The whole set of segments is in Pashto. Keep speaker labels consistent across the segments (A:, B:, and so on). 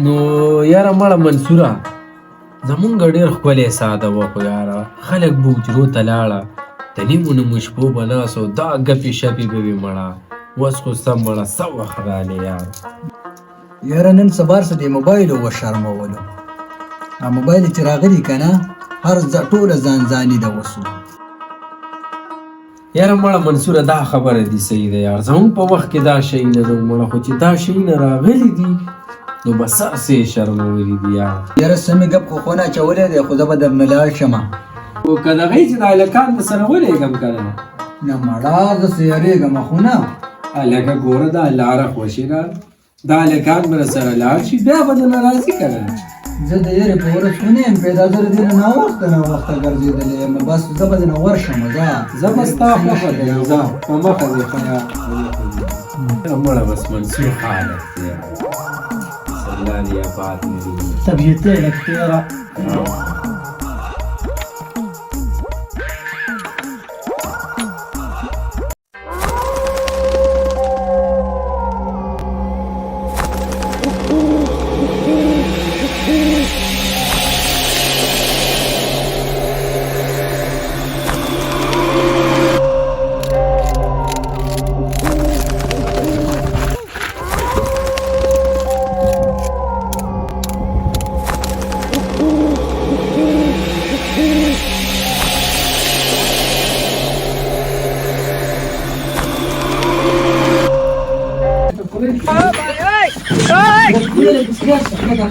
A: نو یاره مړه منصوره زمونږ ډېر ښکلی ساده وه خو یاره خلک به حجرو ته لاړه د نیمو نیمو شپو به ناست او دا ګپې شپې به وي مړه اوس خو سم مړه څه وخت رالی یار
B: یاره نن سبا څه دې موبایلو وشرمولو موبایل چې راغلي که نه هر ټوله ځان ځاني ده اوس
A: یاره مړه منصوره دا خبره دي صحیح ده یار زمونږ په وخت کې دا شی نه ده مړه خو چې دا شیونه راغلي دي نو به ساسې شرمولي دي یار
B: یاره څه مې ګپ خو خونه اچولی دی خو زه به درنه لاړ شمه
A: خو که د هغې چې د هلکان درسره ولېږم که نه
B: نه مړه زه سیارېږم خو نه
A: هلکه ګوره دا لاره خوشي ده دا هلکان به راسره لاړ شي بیا به درنه راځي که نه
B: زه د یارې په ورځ خو نه یم پیدا زه د دې نه ناوخته ګرځېدلی یم بس زه به دې نه ورشمه
A: زه به ستا خوښه کوم ځه په مخه دې ښه مړه بس منصور حالت دی الله دې آباد مې
C: طبیعتي لږ تېره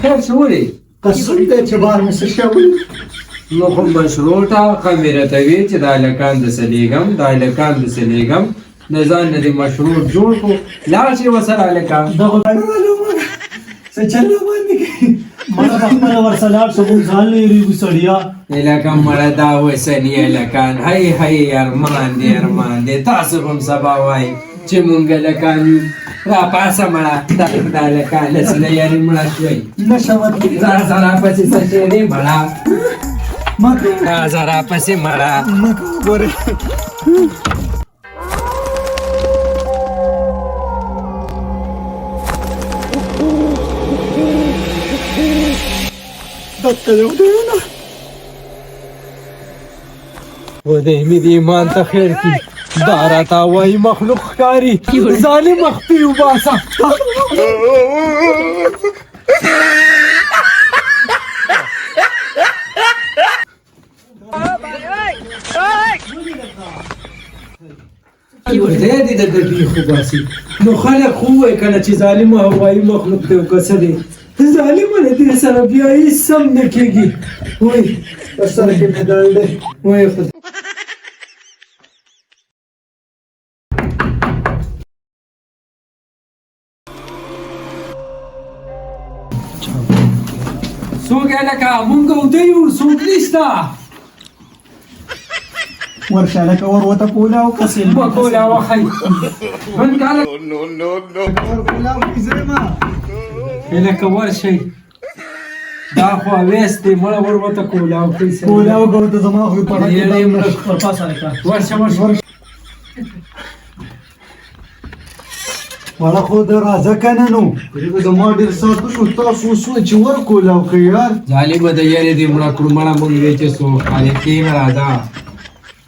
A: خیر شولې
C: قسم دی چې بار مې څه شوی
A: نو خو مشروطه خمیره ته وي چې د هلکان دسې لېږم د هلکان دسې لېږم د ځان نه دې مشروط جوړ کړو لاړ شي ورسره هلکان
C: دغه څه چل باندې کوي مړه به خپله ورسره لاړ شو موږ ځان نه یېرېږو سړیا
A: هلکه مړه دا اوسني هلکان هی هی ارمان دی ارمان دی تاسو به هم سبا وایي چې مونږ هلکان یو راپاسه مړه دا هلکان داسې له یاري مړه شوی
C: نشه ورکړي
A: راځه راپسې څه شی دی مړه
C: مه کوه
A: راځه راپسې مړه
C: مه کوه ګورې دته یو دی نه
A: خدای مې دې ایمان ته خیر کړي دا راته وایي مخلوق ښکاري ظالم مخفي وباسه خدای دې د ګټې خو باسي نو خلک خو وایي که نه چې ظالم وایي مخلوق دی او که څه دی ظالمه له دې سره بیا هېڅ سم نه کېږي وایي
C: په سر کې مډال دی
A: وایي خدای څوک یې لکه مونږ اوده یو څوک نشته
C: ورشه لکه ور وته کولاو کسې
A: وکوله وخی من کاله لکه ورشئ دا خو اویس دی مړه ور ورته کولاو کوي
C: کولاو کو ته زما خو په
A: یې مړه
C: پر پاسه لکه
A: ورشه ورشه
C: وړه خو د راځه که نه نو زما ډېر ساعت شو تاسو اوس وایي چې ور کولاو که یار
A: ظالمه د یارې دې مړه کړو مړه مونږ وی چې څوک خالق کېږه راځه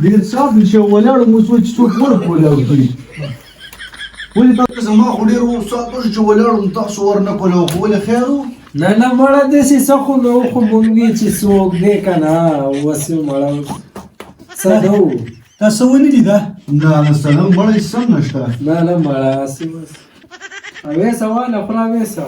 C: ډېر ساعت مې چې ولاړم اوس وایي چې څوک ور کولاو کوي ولې تاسو زما خو ډېر ساعت شو چې ولاړم تاسو ور نه کولاو خو ولې خیر و
A: نه نه مړه داسې څه خو نه و خو مونږ وی چې څوک دی که نه اوس مړه څه نه و
C: تاسو ونې دي ده نه نه سلام مړی سم نشته
A: نه نه مړه هسې بس اویسه واله خوله اویسه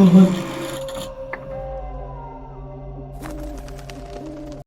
C: Come on.